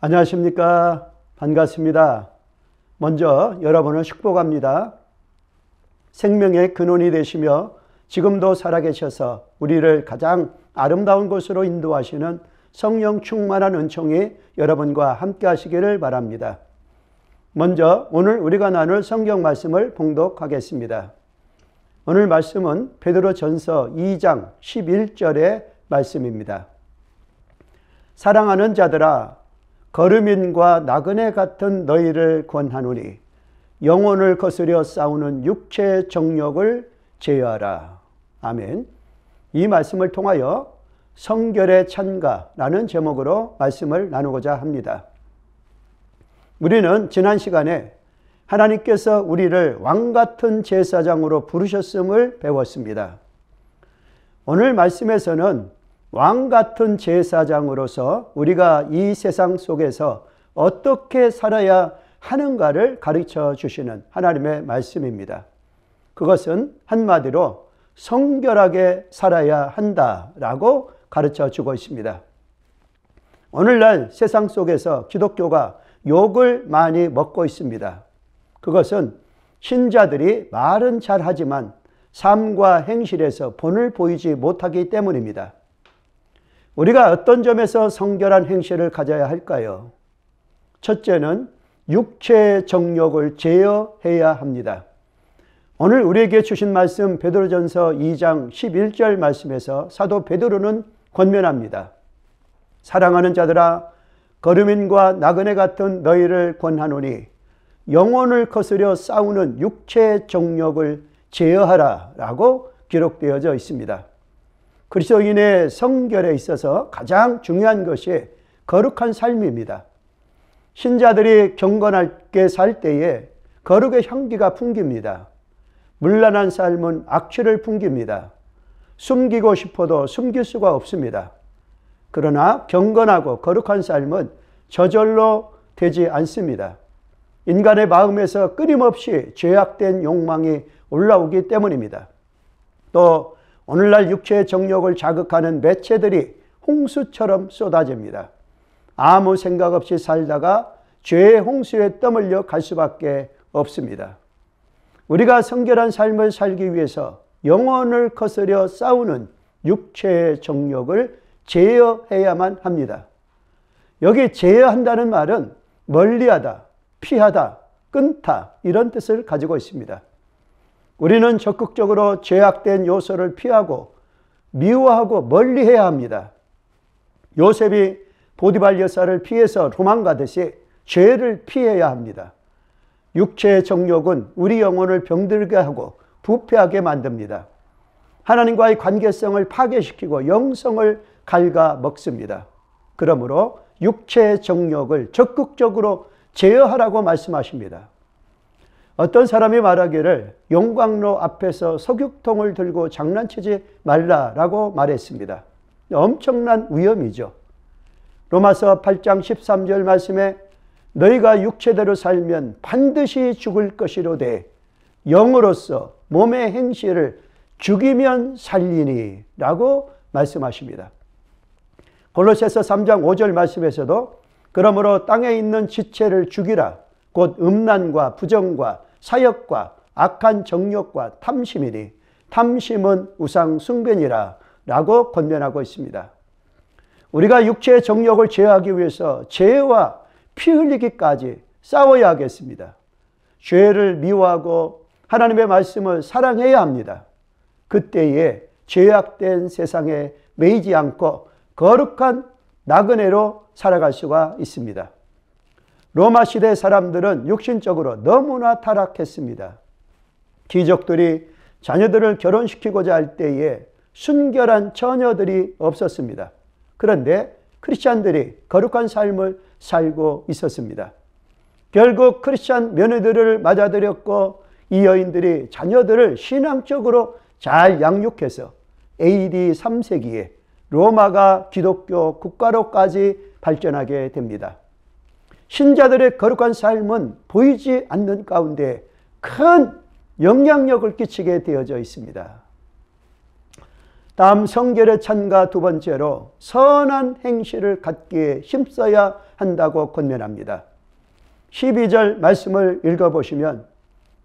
안녕하십니까. 반갑습니다. 먼저 여러분을 축복합니다. 생명의 근원이 되시며 지금도 살아계셔서 우리를 가장 아름다운 곳으로 인도하시는 성령 충만한 은총이 여러분과 함께 하시기를 바랍니다. 먼저 오늘 우리가 나눌 성경 말씀을 봉독하겠습니다. 오늘 말씀은 베드로전서 2장 11절의 말씀입니다. 사랑하는 자들아, 거르민과 나그네 같은 너희를 권하노니 영혼을 거스려 싸우는 육체의 정욕을 제어하라. 아멘. 이 말씀을 통하여 성결의 찬가라는 제목으로 말씀을 나누고자 합니다. 우리는 지난 시간에 하나님께서 우리를 왕같은 제사장으로 부르셨음을 배웠습니다. 오늘 말씀에서는 왕같은 제사장으로서 우리가 이 세상 속에서 어떻게 살아야 하는가를 가르쳐 주시는 하나님의 말씀입니다. 그것은 한마디로 성결하게 살아야 한다라고 가르쳐 주고 있습니다. 오늘날 세상 속에서 기독교가 욕을 많이 먹고 있습니다. 그것은 신자들이 말은 잘하지만 삶과 행실에서 본을 보이지 못하기 때문입니다. 우리가 어떤 점에서 성결한 행실을 가져야 할까요? 첫째는 육체의 정욕을 제어해야 합니다. 오늘 우리에게 주신 말씀 베드로전서 2장 11절 말씀에서 사도 베드로는 권면합니다. 사랑하는 자들아, 거르민과 나그네 같은 너희를 권하노니 영혼을 거스려 싸우는 육체의 정욕을 제어하라 라고 기록되어져 있습니다. 그리스도인의 성결에 있어서 가장 중요한 것이 거룩한 삶입니다. 신자들이 경건하게 살 때에 거룩의 향기가 풍깁니다. 문란한 삶은 악취를 풍깁니다. 숨기고 싶어도 숨길 수가 없습니다. 그러나 경건하고 거룩한 삶은 저절로 되지 않습니다. 인간의 마음에서 끊임없이 죄악된 욕망이 올라오기 때문입니다. 또 오늘날 육체의 정욕을 자극하는 매체들이 홍수처럼 쏟아집니다. 아무 생각 없이 살다가 죄의 홍수에 떠밀려 갈 수밖에 없습니다. 우리가 성결한 삶을 살기 위해서 영혼을 거스려 싸우는 육체의 정욕을 제어해야만 합니다. 여기 제어한다는 말은 멀리하다, 피하다, 끊다 이런 뜻을 가지고 있습니다. 우리는 적극적으로 죄악된 요소를 피하고 미워하고 멀리해야 합니다. 요셉이 보디발 여사를 피해서 도망가듯이 죄를 피해야 합니다. 육체의 정욕은 우리 영혼을 병들게 하고 부패하게 만듭니다. 하나님과의 관계성을 파괴시키고 영성을 갉아먹습니다. 그러므로 육체의 정욕을 적극적으로 제어하라고 말씀하십니다. 어떤 사람이 말하기를 용광로 앞에서 석유통을 들고 장난치지 말라라고 말했습니다. 엄청난 위험이죠. 로마서 8장 13절 말씀에 너희가 육체대로 살면 반드시 죽을 것이로되 영으로서 몸의 행실을 죽이면 살리니 라고 말씀하십니다. 골로새서 3장 5절 말씀에서도 그러므로 땅에 있는 지체를 죽이라 곧 음란과 부정과 사역과 악한 정욕과 탐심이니 탐심은 우상 숭배니라 라고 권면하고 있습니다. 우리가 육체의 정욕을 제어하기 위해서 죄와 피 흘리기까지 싸워야 하겠습니다. 죄를 미워하고 하나님의 말씀을 사랑해야 합니다. 그때에 죄악된 세상에 매이지 않고 거룩한 나그네로 살아갈 수가 있습니다. 로마 시대 사람들은 육신적으로 너무나 타락했습니다. 귀족들이 자녀들을 결혼시키고자 할 때에 순결한 처녀들이 없었습니다. 그런데 크리스찬들이 거룩한 삶을 살고 있었습니다. 결국 크리스찬 며느리들을 맞아들였고 이 여인들이 자녀들을 신앙적으로 잘 양육해서 AD 3세기에 로마가 기독교 국가로까지 발전하게 됩니다. 신자들의 거룩한 삶은 보이지 않는 가운데 큰 영향력을 끼치게 되어져 있습니다. 다음 성결의 찬가 두 번째로 선한 행실을 갖기에 힘써야 한다고 권면합니다. 12절 말씀을 읽어보시면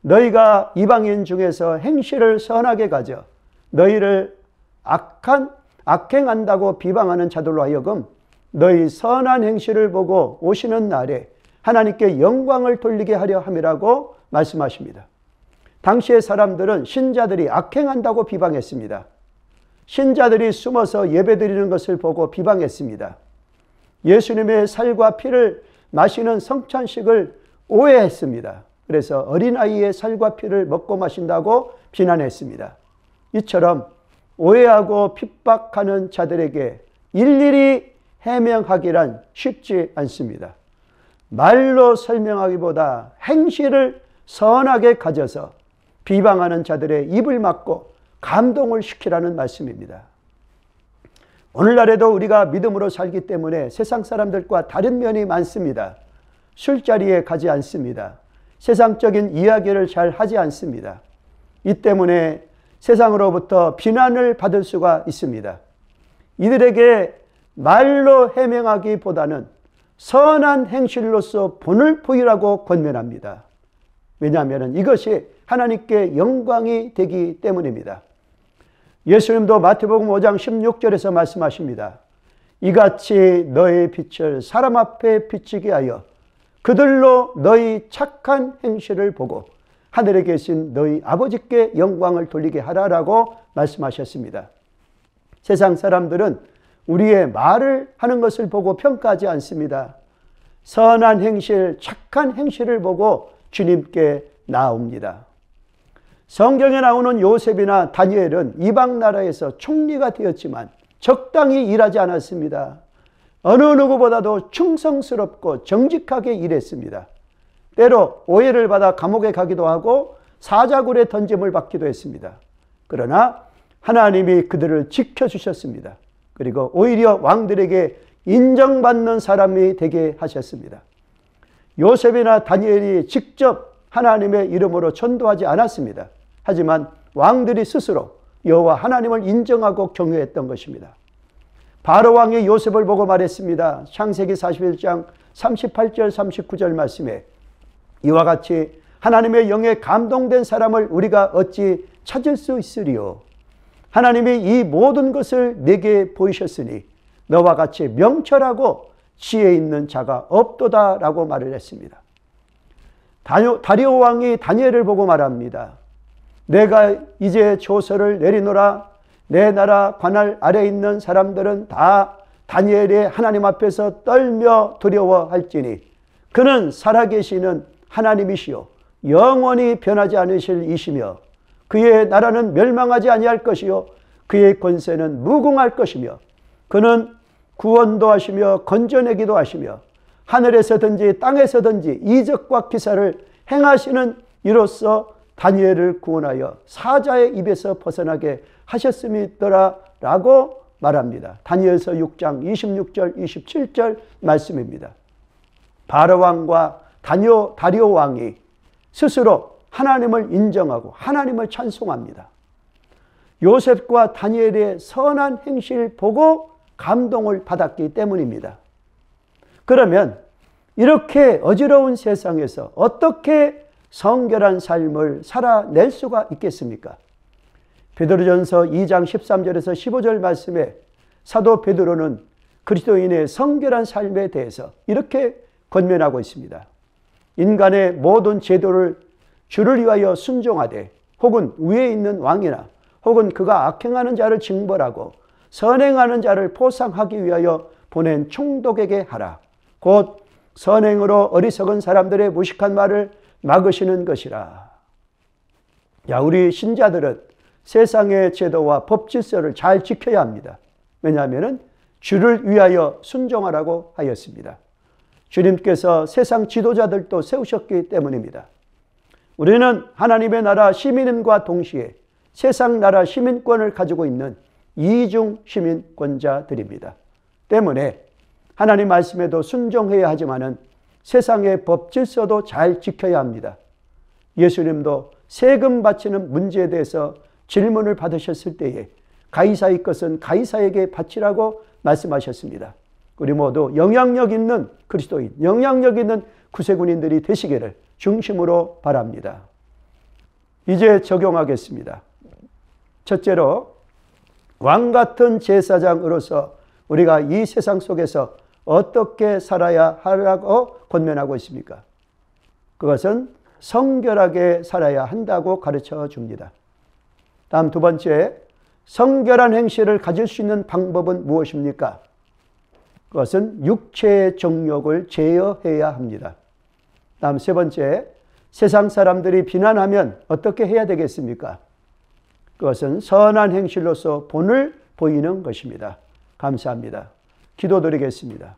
너희가 이방인 중에서 행실을 선하게 가져 너희를 악행한다고 비방하는 자들로 하여금 너희 선한 행실을 보고 오시는 날에 하나님께 영광을 돌리게 하려 함이라고 말씀하십니다. 당시의 사람들은 신자들이 악행한다고 비방했습니다. 신자들이 숨어서 예배드리는 것을 보고 비방했습니다. 예수님의 살과 피를 마시는 성찬식을 오해했습니다. 그래서 어린아이의 살과 피를 먹고 마신다고 비난했습니다. 이처럼 오해하고 핍박하는 자들에게 일일이 해명하기란 쉽지 않습니다. 말로 설명하기보다 행실을 선하게 가져서 비방하는 자들의 입을 막고 감동을 시키라는 말씀입니다. 오늘날에도 우리가 믿음으로 살기 때문에 세상 사람들과 다른 면이 많습니다. 술자리에 가지 않습니다. 세상적인 이야기를 잘 하지 않습니다. 이 때문에 세상으로부터 비난을 받을 수가 있습니다. 이들에게 말로 해명하기보다는 선한 행실로서 본을 보이라고 권면합니다. 왜냐하면 이것이 하나님께 영광이 되기 때문입니다. 예수님도 마태복음 5장 16절에서 말씀하십니다. 이같이 너의 빛을 사람 앞에 비치게 하여 그들로 너희 착한 행실을 보고 하늘에 계신 너희 아버지께 영광을 돌리게 하라라고 말씀하셨습니다. 세상 사람들은 우리의 말을 하는 것을 보고 평가하지 않습니다. 선한 행실, 착한 행실을 보고 주님께 나옵니다. 성경에 나오는 요셉이나 다니엘은 이방 나라에서 총리가 되었지만 적당히 일하지 않았습니다. 어느 누구보다도 충성스럽고 정직하게 일했습니다. 때로 오해를 받아 감옥에 가기도 하고 사자굴에 던짐을 받기도 했습니다. 그러나 하나님이 그들을 지켜주셨습니다. 그리고 오히려 왕들에게 인정받는 사람이 되게 하셨습니다. 요셉이나 다니엘이 직접 하나님의 이름으로 전도하지 않았습니다. 하지만 왕들이 스스로 여호와 하나님을 인정하고 경외했던 것입니다. 바로 왕이 요셉을 보고 말했습니다. 창세기 41장 38절 39절 말씀에 이와 같이 하나님의 영에 감동된 사람을 우리가 어찌 찾을 수 있으리요. 하나님이 이 모든 것을 내게 보이셨으니 너와 같이 명철하고 지혜 있는 자가 없도다라고 말을 했습니다. 다리오 왕이 다니엘을 보고 말합니다. 내가 이제 조서를 내리노라. 내 나라 관할 아래 있는 사람들은 다 다니엘의 하나님 앞에서 떨며 두려워할지니 그는 살아계시는 하나님이시요 영원히 변하지 않으실 이시며 그의 나라는 멸망하지 아니할 것이요 그의 권세는 무궁할 것이며 그는 구원도 하시며 건져내기도 하시며 하늘에서든지 땅에서든지 이적과 기사를 행하시는 이로써 다니엘을 구원하여 사자의 입에서 벗어나게 하셨음이더라 라고 말합니다. 다니엘서 6장 26절 27절 말씀입니다. 바로 왕과 다리오 왕이 스스로 하나님을 인정하고 하나님을 찬송합니다. 요셉과 다니엘의 선한 행실 보고 감동을 받았기 때문입니다. 그러면 이렇게 어지러운 세상에서 어떻게 성결한 삶을 살아낼 수가 있겠습니까? 베드로전서 2장 13절에서 15절 말씀에 사도 베드로는 그리스도인의 성결한 삶에 대해서 이렇게 권면하고 있습니다. 인간의 모든 제도를 주를 위하여 순종하되 혹은 위에 있는 왕이나 혹은 그가 악행하는 자를 징벌하고 선행하는 자를 포상하기 위하여 보낸 총독에게 하라. 곧 선행으로 어리석은 사람들의 무식한 말을 막으시는 것이라. 우리 신자들은 세상의 제도와 법 질서를 잘 지켜야 합니다. 왜냐하면 주를 위하여 순종하라고 하였습니다. 주님께서 세상 지도자들도 세우셨기 때문입니다. 우리는 하나님의 나라 시민과 동시에 세상 나라 시민권을 가지고 있는 이중 시민권자들입니다. 때문에 하나님 말씀에도 순종해야 하지만은 세상의 법 질서도 잘 지켜야 합니다. 예수님도 세금 바치는 문제에 대해서 질문을 받으셨을 때에 가이사의 것은 가이사에게 바치라고 말씀하셨습니다. 우리 모두 영향력 있는 그리스도인, 영향력 있는 구세군인들이 되시기를 중심으로 바랍니다. 이제 적용하겠습니다. 첫째로 왕 같은 제사장으로서 우리가 이 세상 속에서 어떻게 살아야 하라고 권면하고 있습니까? 그것은 성결하게 살아야 한다고 가르쳐 줍니다. 다음 두 번째, 성결한 행실을 가질 수 있는 방법은 무엇입니까? 그것은 육체의 정욕을 제어해야 합니다. 다음 세 번째, 세상 사람들이 비난하면 어떻게 해야 되겠습니까? 그것은 선한 행실로서 본을 보이는 것입니다. 감사합니다. 기도드리겠습니다.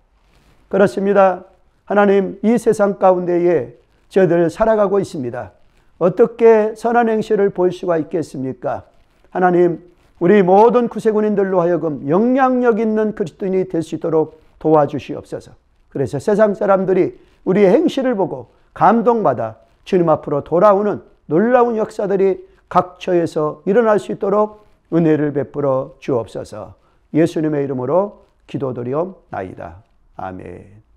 그렇습니다. 하나님, 이 세상 가운데에 저희들 살아가고 있습니다. 어떻게 선한 행실을 볼 수가 있겠습니까? 하나님, 우리 모든 구세군인들로 하여금 영향력 있는 그리스도인이 될 수 있도록 도와주시옵소서. 그래서 세상 사람들이 우리의 행실을 보고 감동받아 주님 앞으로 돌아오는 놀라운 역사들이 각처에서 일어날 수 있도록 은혜를 베풀어 주옵소서. 예수님의 이름으로 기도드리옵나이다. 아멘.